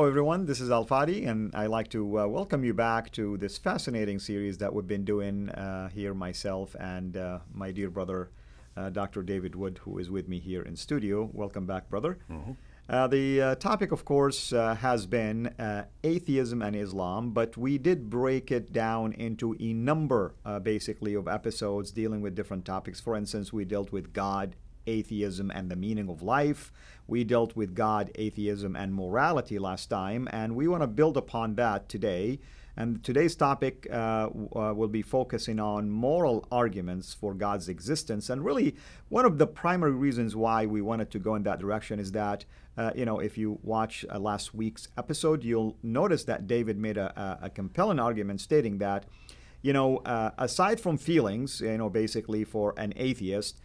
everyone. This is Al-Fadi, and I'd like to welcome you back to this fascinating series that we've been doing here, myself and my dear brother, Dr. David Wood, who is with me here in studio. Welcome back, brother. The topic, of course, has been atheism and Islam, but we did break it down into a number, basically, of episodes dealing with different topics. For instance, we dealt with God, atheism, and the meaning of life. We dealt with God, atheism, and morality last time, and we want to build upon that today. And today's topic will be focusing on moral arguments for God's existence. And really, one of the primary reasons why we wanted to go in that direction is that, if you watch last week's episode, you'll notice that David made a compelling argument stating that, aside from feelings, basically for an atheist,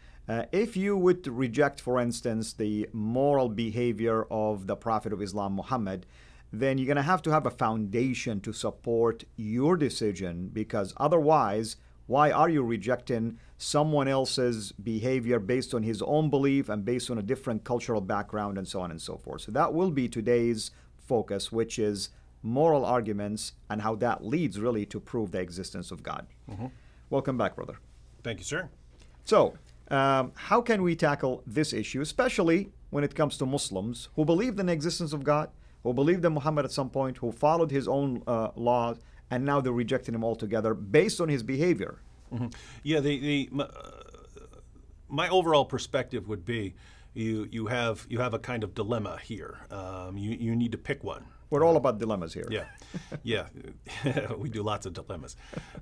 if you would reject, for instance, the moral behavior of the Prophet of Islam, Muhammad, then you're going to have a foundation to support your decision, because otherwise, why are you rejecting someone else's behavior based on his own belief and based on a different cultural background and so on and so forth? So that will be today's focus, which is moral arguments and how that leads really to prove the existence of God. Welcome back, brother. Thank you, sir. So, how can we tackle this issue, especially when it comes to Muslims who believed in the existence of God, who believed in Muhammad at some point, who followed his own laws, and now they're rejecting him altogether based on his behavior? Yeah, my overall perspective would be you have a kind of dilemma here. You need to pick one. We're all about dilemmas here. Yeah, yeah, we do lots of dilemmas.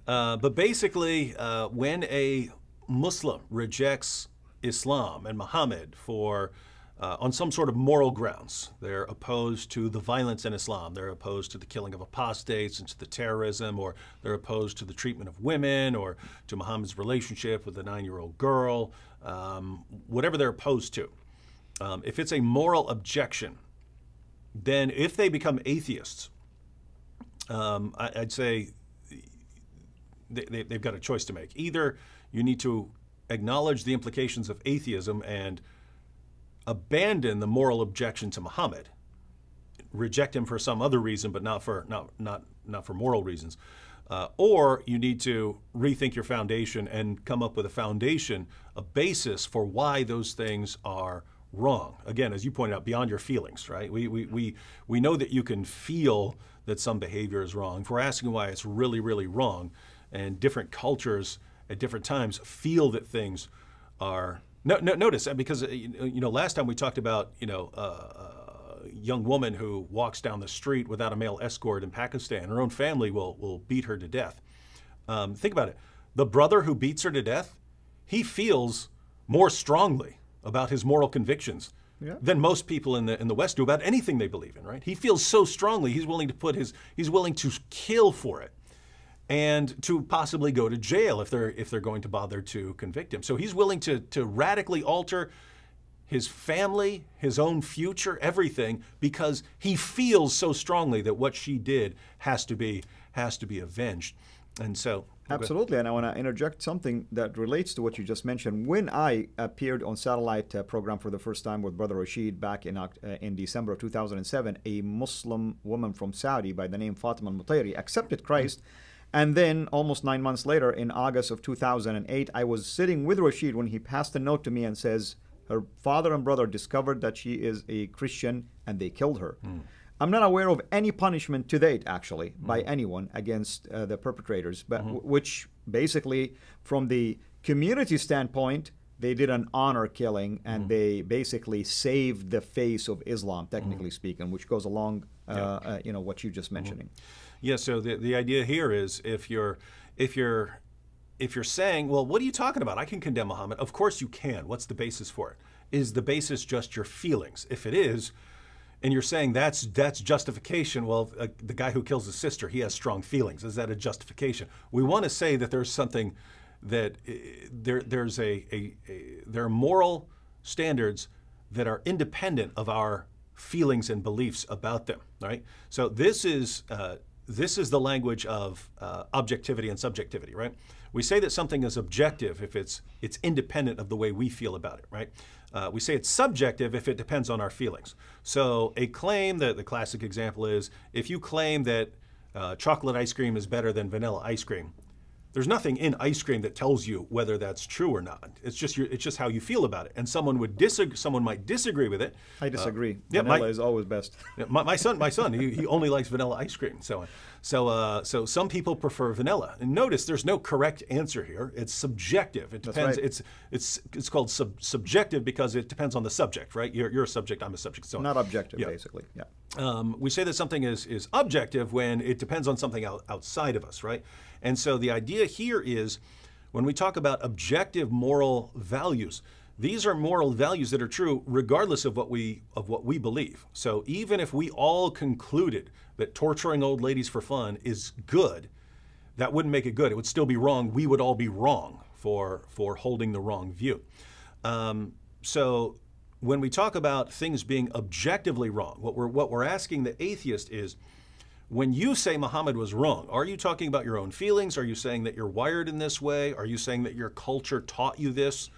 But basically, when a Muslim rejects Islam and Muhammad for on some sort of moral grounds, they're opposed to the violence in Islam, they're opposed to the killing of apostates and to the terrorism, or they're opposed to the treatment of women, or to Muhammad's relationship with a 9-year-old girl, whatever they're opposed to. If it's a moral objection, then if they become atheists, I'd say they've got a choice to make. Either you need to acknowledge the implications of atheism and abandon the moral objection to Muhammad, reject him for some other reason, but not for moral reasons, or you need to rethink your foundation and come up with a foundation, a basis for why those things are wrong. Again, as you pointed out, beyond your feelings, right? We know that you can feel that some behavior is wrong. If we're asking why it's really, really wrong, and different cultures at different times feel that things are. Notice, because last time we talked about a young woman who walks down the street without a male escort in Pakistan. Her own family will beat her to death. Think about it. The brother who beats her to death, he feels more strongly about his moral convictions than most people in the West do about anything they believe in. Right? He feels so strongly he's willing to kill for it, and to possibly go to jail if they're going to bother to convict him. So he's willing to radically alter his family, his own future, everything, because he feels so strongly that what she did has to be avenged. And so absolutely, and I want to interject something that relates to what you just mentioned. When I appeared on satellite program for the first time with Brother Rashid back in December of 2007, a Muslim woman from Saudi by the name Fatima al-Mutayri accepted Christ. And then almost 9 months later, in August of 2008, I was sitting with Rashid when he passed a note to me and says, her father and brother discovered that she is a Christian and they killed her. I'm not aware of any punishment to date, actually, by anyone against the perpetrators, but which basically, from the community standpoint, they did an honor killing, and they basically saved the face of Islam, technically speaking, which goes along, what you just mentioning. Yeah. So the idea here is if you're saying, well, what are you talking about? I can condemn Muhammad. Of course you can. What's the basis for it? Is the basis just your feelings? If it is, and you're saying that's justification, well, the guy who kills his sister, he has strong feelings. Is that a justification? We want to say that there's something that there are moral standards that are independent of our feelings and beliefs about them, right? So this is the language of objectivity and subjectivity, right? We say that something is objective if it's independent of the way we feel about it, right? We say it's subjective if it depends on our feelings. So a claim, that the classic example is, if you claim that chocolate ice cream is better than vanilla ice cream, there's nothing in ice cream that tells you whether that's true or not. It's just how you feel about it. And someone might disagree with it. I disagree. Yeah, vanilla is always best. My son, he only likes vanilla ice cream. So some people prefer vanilla. And notice there's no correct answer here. It's subjective. It depends. Right. It's called subjective because it depends on the subject, right? You're a subject, I'm a subject. So Not objective, basically. Yeah. We say that something is objective when it depends on something outside of us, right? And so the idea here is, when we talk about objective moral values, these are moral values that are true regardless of what we believe. So even if we all concluded that torturing old ladies for fun is good, that wouldn't make it good. It would still be wrong. We would all be wrong for holding the wrong view. So when we talk about things being objectively wrong, what we're asking the atheist is, when you say Muhammad was wrong, are you talking about your own feelings? Are you saying that you're wired in this way? Are you saying that your culture taught you this,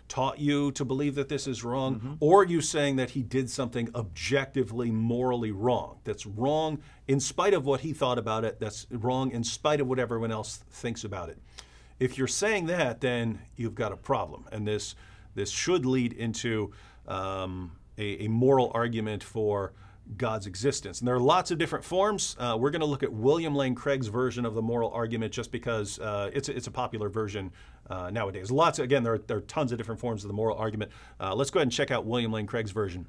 taught you to believe that this is wrong? Mm-hmm. Or are you saying that he did something objectively, morally wrong? That's wrong in spite of what he thought about it. That's wrong in spite of what everyone else thinks about it. If you're saying that, then you've got a problem. And this should lead into a moral argument for God's existence. And there are lots of different forms. We're going to look at William Lane Craig's version of the moral argument just because it's a popular version nowadays. There are tons of different forms of the moral argument. Let's go ahead and check out William Lane Craig's version.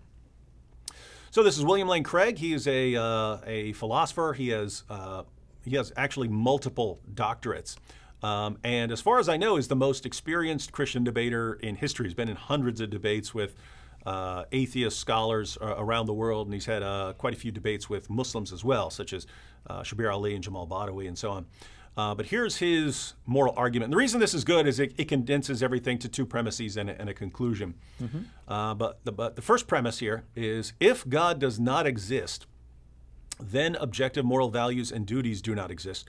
So this is William Lane Craig. He is a philosopher. He has actually multiple doctorates. And as far as I know, is the most experienced Christian debater in history. He's been in hundreds of debates with atheist scholars around the world, and he's had quite a few debates with Muslims as well, such as Shabir Ali and Jamal Badawi and so on. But here's his moral argument. And the reason this is good is it condenses everything to two premises and a conclusion. Mm-hmm. But the first premise here is, if God does not exist, then objective moral values and duties do not exist.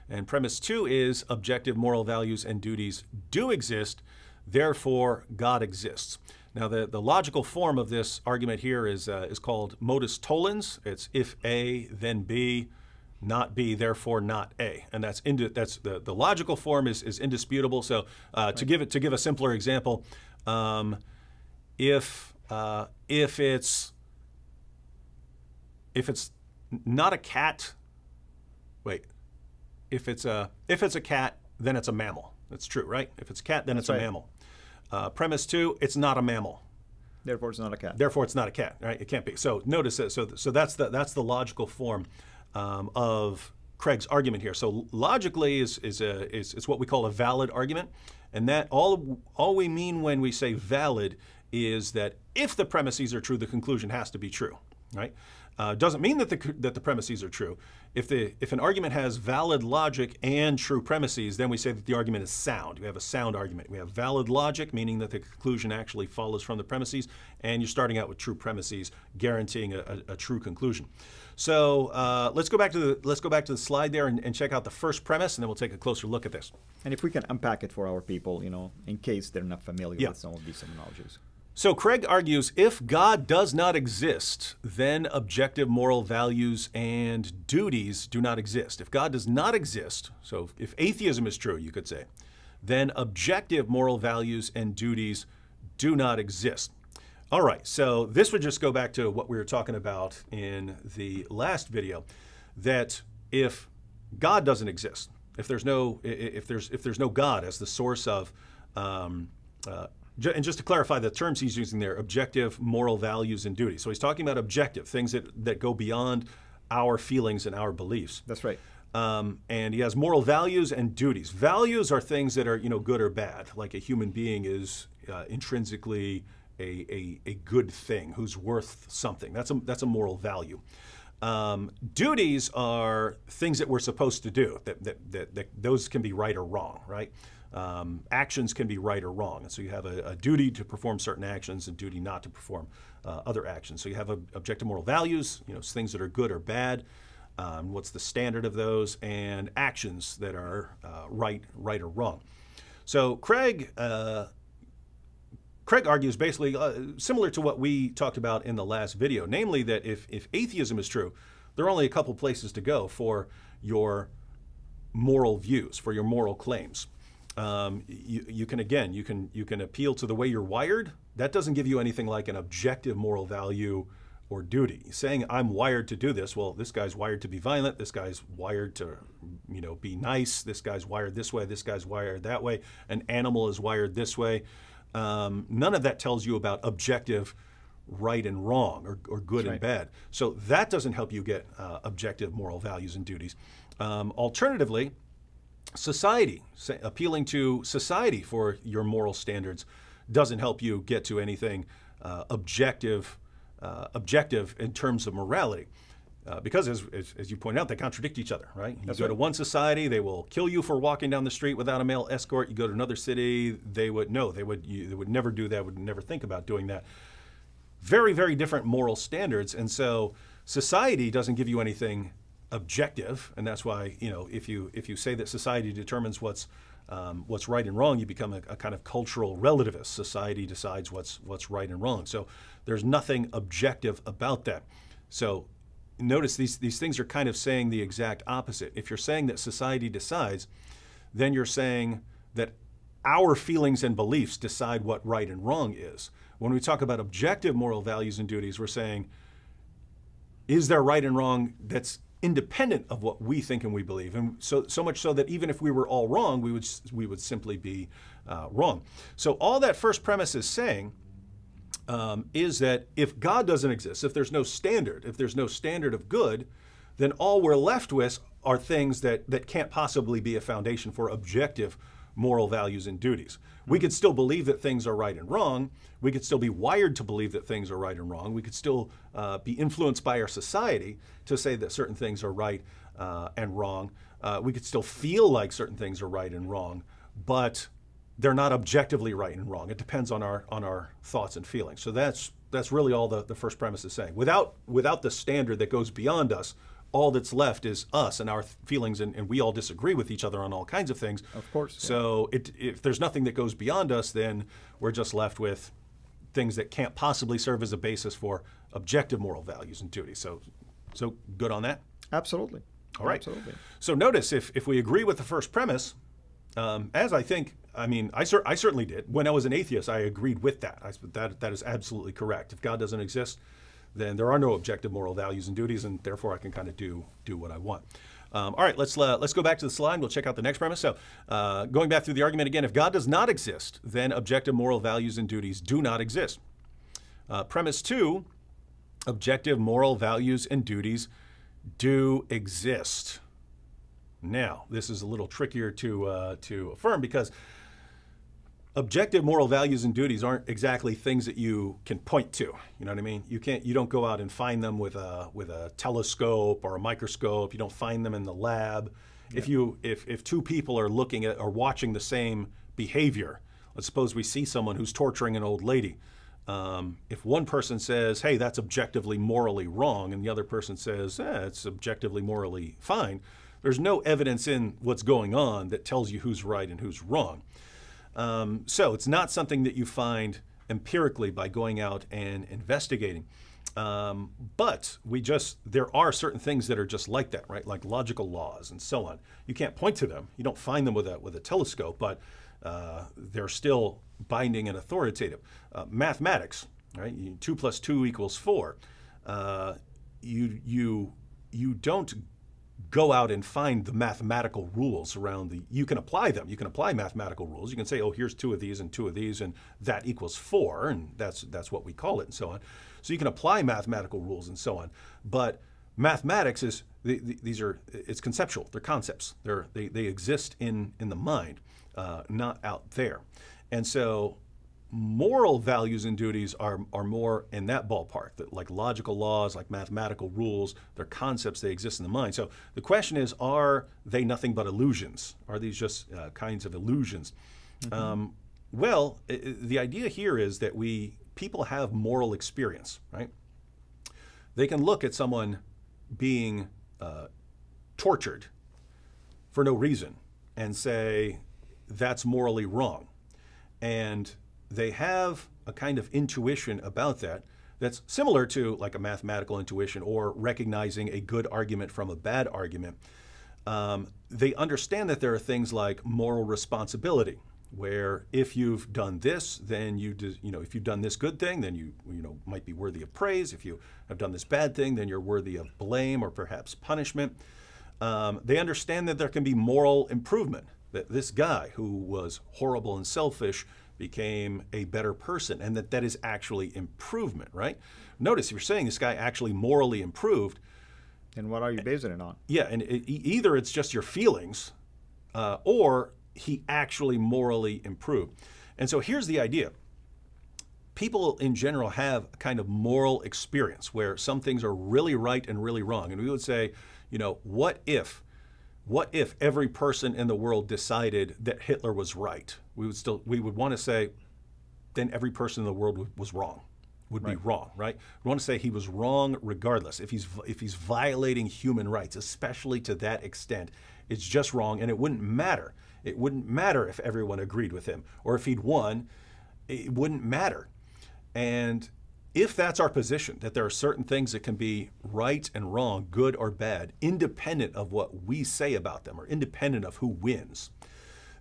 And premise two is, objective moral values and duties do exist, therefore God exists. Now, the logical form of this argument here is called modus tollens. It's if A, then B, not B, therefore not A. And that's the logical form is indisputable. So to give a simpler example, if it's not a cat, if it's a cat, then it's a mammal. That's true, right? If it's a cat, then it's a mammal. Premise two, it's not a mammal. Therefore, it's not a cat. Therefore, it's not a cat, right? It can't be. So notice that. So that's the logical form of Craig's argument here. So logically is what we call a valid argument, and that all we mean when we say valid is that if the premises are true, the conclusion has to be true, right? Doesn't mean that the premises are true. If an argument has valid logic and true premises, then we say that the argument is sound. We have a sound argument. We have valid logic, meaning that the conclusion actually follows from the premises, and you're starting out with true premises, guaranteeing a true conclusion. So let's go back to the slide there and check out the first premise, and then we'll take a closer look at this. And if we can unpack it for our people, in case they're not familiar with some of these terminologies. So Craig argues, if God does not exist, then objective moral values and duties do not exist. If God does not exist, so if atheism is true, you could say, then objective moral values and duties do not exist. All right, so this would just go back to what we were talking about in the last video, that if God doesn't exist, if there's no God as the source of and just to clarify the terms he's using there, objective moral values and duties. So he's talking about objective, things that go beyond our feelings and our beliefs. That's right. And he has moral values and duties. Values are things that are good or bad, like a human being is intrinsically a good thing, who's worth something. That's a moral value. Duties are things that we're supposed to do, that those can be right or wrong, right? Actions can be right or wrong. And so you have a duty to perform certain actions and duty not to perform other actions. So you have objective moral values, things that are good or bad. what's the standard of those, and actions that are right or wrong. So Craig argues basically similar to what we talked about in the last video, namely that if atheism is true, there are only a couple places to go for your moral views, for your moral claims. You can appeal to the way you're wired. That doesn't give you anything like an objective moral value or duty. Saying I'm wired to do this, well, this guy's wired to be violent, this guy's wired to, be nice, this guy's wired this way, this guy's wired that way, an animal is wired this way. None of that tells you about objective right and wrong or good and bad. So that doesn't help you get objective moral values and duties. Alternatively, society, appealing to society for your moral standards doesn't help you get to anything objective in terms of morality. Because as you point out, they contradict each other, right? You go to one society, they will kill you for walking down the street without a male escort. You go to another city, they would never do that, would never think about doing that. Very, very different moral standards. And so society doesn't give you anything objective, and that's why, if you say that society determines what's right and wrong, you become a kind of cultural relativist. Society decides what's right and wrong. So there's nothing objective about that. So notice these things are kind of saying the exact opposite. If you're saying that society decides, then you're saying that our feelings and beliefs decide what right and wrong is. When we talk about objective moral values and duties, we're saying, is there right and wrong that's independent of what we think and we believe? And so much so that even if we were all wrong, we would simply be wrong. So all that first premise is saying is that if God doesn't exist, if there's no standard of good, then all we're left with are things that can't possibly be a foundation for objective moral values and duties. We could still believe that things are right and wrong. We could still be wired to believe that things are right and wrong. We could still be influenced by our society to say that certain things are right and wrong. We could still feel like certain things are right and wrong, but they're not objectively right and wrong. It depends on our thoughts and feelings. So that's really all the first premise is saying. Without the standard that goes beyond us, all that's left is us and our feelings, and we all disagree with each other on all kinds of things. Of course. So if there's nothing that goes beyond us, then we're just left with things that can't possibly serve as a basis for objective moral values and duties. So good on that? Absolutely. All right. Absolutely. So notice if we agree with the first premise, as I certainly did. When I was an atheist, I agreed with that. That is absolutely correct. If God doesn't exist, then there are no objective moral values and duties, and therefore I can kind of do what I want. All right, let's go back to the slide. We'll check out the next premise. So going back through the argument again, if God does not exist, then objective moral values and duties do not exist. Premise 2, objective moral values and duties do exist. Now, this is a little trickier to affirm because objective moral values and duties aren't exactly things that you can point to. You know what I mean? You don't go out and find them with a telescope or a microscope. You don't find them in the lab. Yeah. If two people are looking at or watching the same behavior, let's suppose we see someone who's torturing an old lady. If one person says, hey, that's objectively morally wrong, and the other person says, it's objectively morally fine, there's no evidence in what's going on that tells you who's right and who's wrong. So it's not something that you find empirically by going out and investigating. But there are certain things that are just like that, right? Like logical laws and so on. You can't point to them. You don't find them with a telescope, but they're still binding and authoritative. Mathematics, right? 2 + 2 = 4. You don't go out and find the mathematical rules around you can apply them. You can apply mathematical rules. You can say, oh, here's 2 of these and 2 of these, and that equals 4, and that's what we call it, and so on. So you can apply mathematical rules and so on. But mathematics is it's conceptual. They're concepts. They exist in the mind, not out there. And so moral values and duties are more in that ballpark, that like logical laws, like mathematical rules, they're concepts, they exist in the mind. So the question is, are they nothing but illusions? Are these just kinds of illusions? Mm-hmm. Well, the idea here is that people have moral experience, right? They can look at someone being tortured for no reason and say that's morally wrong. And they have a kind of intuition about that that's similar to like a mathematical intuition or recognizing a good argument from a bad argument. They understand that there are things like moral responsibility, where if you've done this, then if you've done this good thing, then you might be worthy of praise. If you have done this bad thing, then you're worthy of blame or perhaps punishment. They understand that there can be moral improvement, that this guy who was horrible and selfish became a better person, and that is actually improvement, right? Notice if you're saying this guy actually morally improved, and what are you basing it on? Yeah, and either it's just your feelings, or he actually morally improved. And so here's the idea. People in general have a kind of moral experience where some things are really right and really wrong. And we would say, what if every person in the world decided that Hitler was right? We would want to say, then every person in the world was wrong, would be wrong, right? We want to say he was wrong regardless. If he's violating human rights, especially to that extent, it's just wrong, and it wouldn't matter. It wouldn't matter if everyone agreed with him, or if he'd won, it wouldn't matter. And if that's our position, that there are certain things that can be right and wrong, good or bad, independent of what we say about them or independent of who wins,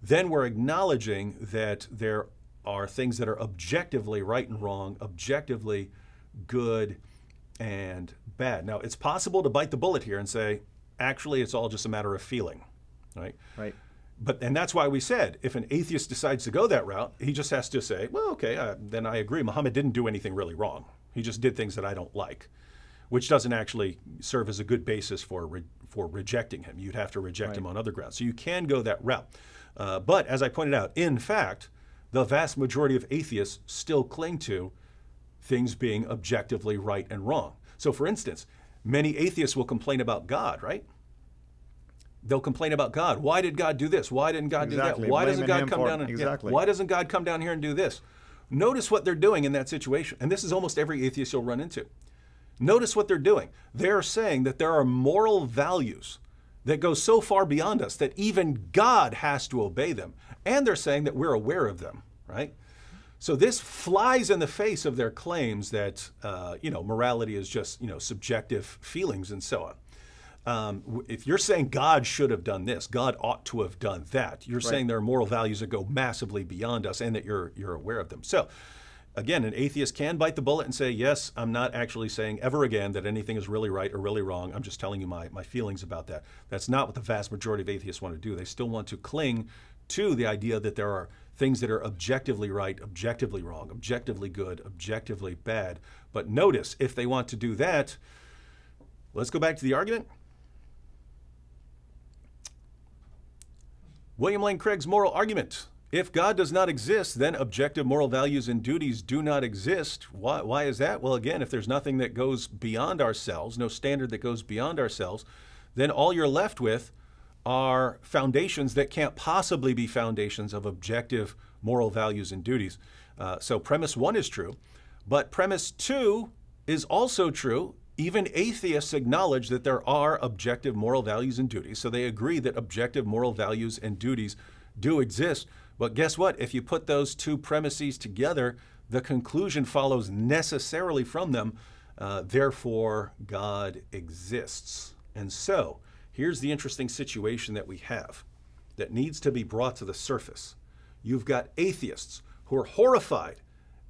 then we're acknowledging that there are things that are objectively right and wrong, objectively good and bad. Now, it's possible to bite the bullet here and say, actually, it's all just a matter of feeling, right? Right. And that's why we said, if an atheist decides to go that route, he just has to say, well, okay, then I agree. Muhammad didn't do anything really wrong. He just did things that I don't like, which doesn't actually serve as a good basis for rejecting him. You'd have to reject him on other grounds. So you can go that route. But as I pointed out, in fact, the vast majority of atheists still cling to things being objectively right and wrong. So for instance, many atheists will complain about God, right? They'll complain about God. Why did God do this? Why didn't God do that? Why doesn't God come down? Why doesn't God come down here and do this? Notice what they're doing in that situation. And this is almost every atheist you'll run into. Notice what they're doing. They're saying that there are moral values that go so far beyond us that even God has to obey them. And they're saying that we're aware of them, right? So this flies in the face of their claims that, morality is just, subjective feelings and so on. If you're saying God should have done this, God ought to have done that, you're saying there are moral values that go massively beyond us and that you're aware of them. So again, an atheist can bite the bullet and say, yes, I'm not actually saying ever again that anything is really right or really wrong. I'm just telling you my feelings about that. That's not what the vast majority of atheists want to do. They still want to cling to the idea that there are things that are objectively right, objectively wrong, objectively good, objectively bad. But notice, if they want to do that, let's go back to the argument. William Lane Craig's moral argument. If God does not exist, then objective moral values and duties do not exist. Why is that? Well, again, if there's nothing that goes beyond ourselves, no standard that goes beyond ourselves, then all you're left with are foundations that can't possibly be foundations of objective moral values and duties. So premise 1 is true, but premise 2 is also true. Even atheists acknowledge that there are objective moral values and duties, so they agree that objective moral values and duties do exist. But guess what? If you put those two premises together, the conclusion follows necessarily from them, therefore God exists. And so here's the interesting situation that we have that needs to be brought to the surface. You've got atheists who are horrified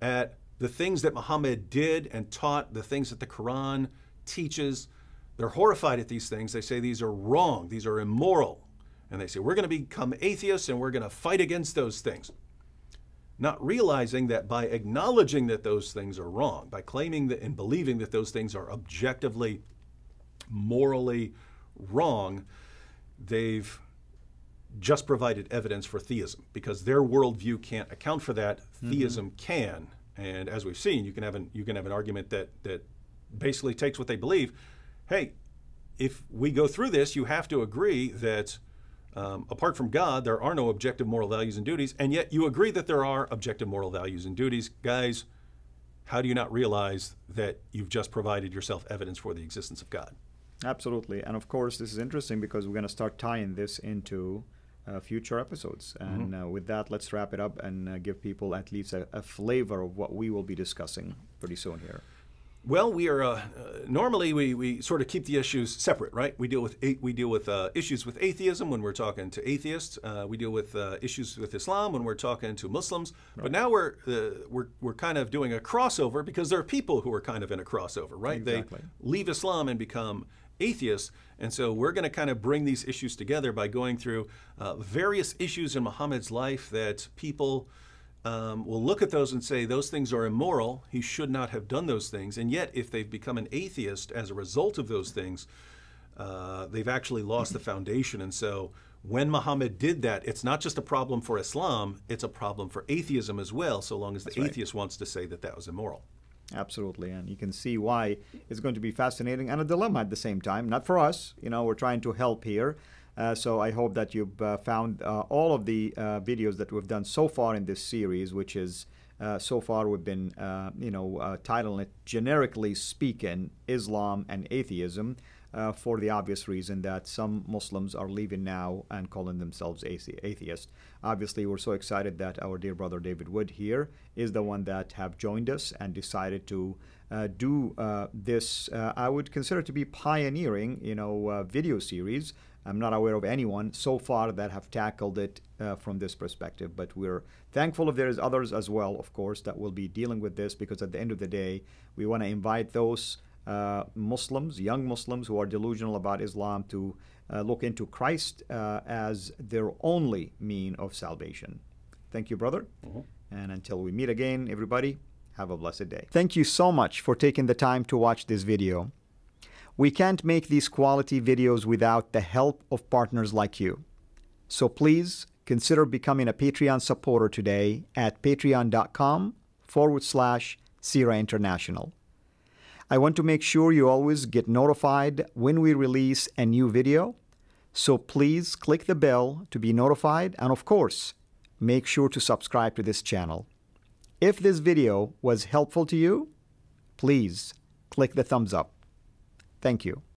at the things that Muhammad did and taught, the things that the Quran teaches. They're horrified at these things. They say these are wrong, these are immoral. And they say, we're going to become atheists and we're going to fight against those things. Not realizing that by acknowledging that those things are wrong, by claiming that and believing that those things are objectively, morally wrong, they've just provided evidence for theism, because their worldview can't account for that. Theism can. And as we've seen, you can have an argument that basically takes what they believe. Hey, if we go through this, you have to agree that apart from God, there are no objective moral values and duties, and yet you agree that there are objective moral values and duties. Guys, how do you not realize that you've just provided yourself evidence for the existence of God? Absolutely. And of course, this is interesting because we're going to start tying this into future episodes. And with that, let's wrap it up and give people at least a flavor of what we will be discussing pretty soon here. Well, we are normally we sort of keep the issues separate, right? We deal with issues with atheism when we're talking to atheists. We deal with issues with Islam when we're talking to Muslims. Right. But now we're kind of doing a crossover because there are people who are kind of in a crossover, right? Exactly. They leave Islam and become atheists, and so we're going to kind of bring these issues together by going through various issues in Muhammad's life that people will look at those and say those things are immoral. He should not have done those things. And yet, if they've become an atheist as a result of those things, they've actually lost the foundation. And so when Muhammad did that, it's not just a problem for Islam, it's a problem for atheism as well, so long as the atheist wants to say that that was immoral. Absolutely, and you can see why it's going to be fascinating and a dilemma at the same time. Not for us, we're trying to help here. So I hope that you've found all of the videos that we've done so far in this series, which is so far we've been, titling it generically speaking, Islam and Atheism, for the obvious reason that some Muslims are leaving now and calling themselves atheists. Obviously, we're so excited that our dear brother David Wood here is the one that have joined us and decided to do this, I would consider to be pioneering, video series. I'm not aware of anyone so far that have tackled it from this perspective, but we're thankful if there is others as well, of course, that will be dealing with this, because at the end of the day, we want to invite those Muslims, young Muslims who are delusional about Islam, to look into Christ as their only mean of salvation. Thank you, brother. And until we meet again, everybody, have a blessed day. Thank you so much for taking the time to watch this video. We can't make these quality videos without the help of partners like you. So please consider becoming a Patreon supporter today at patreon.com/Sira International. I want to make sure you always get notified when we release a new video. So please click the bell to be notified, and of course, make sure to subscribe to this channel. If this video was helpful to you, please click the thumbs up. Thank you.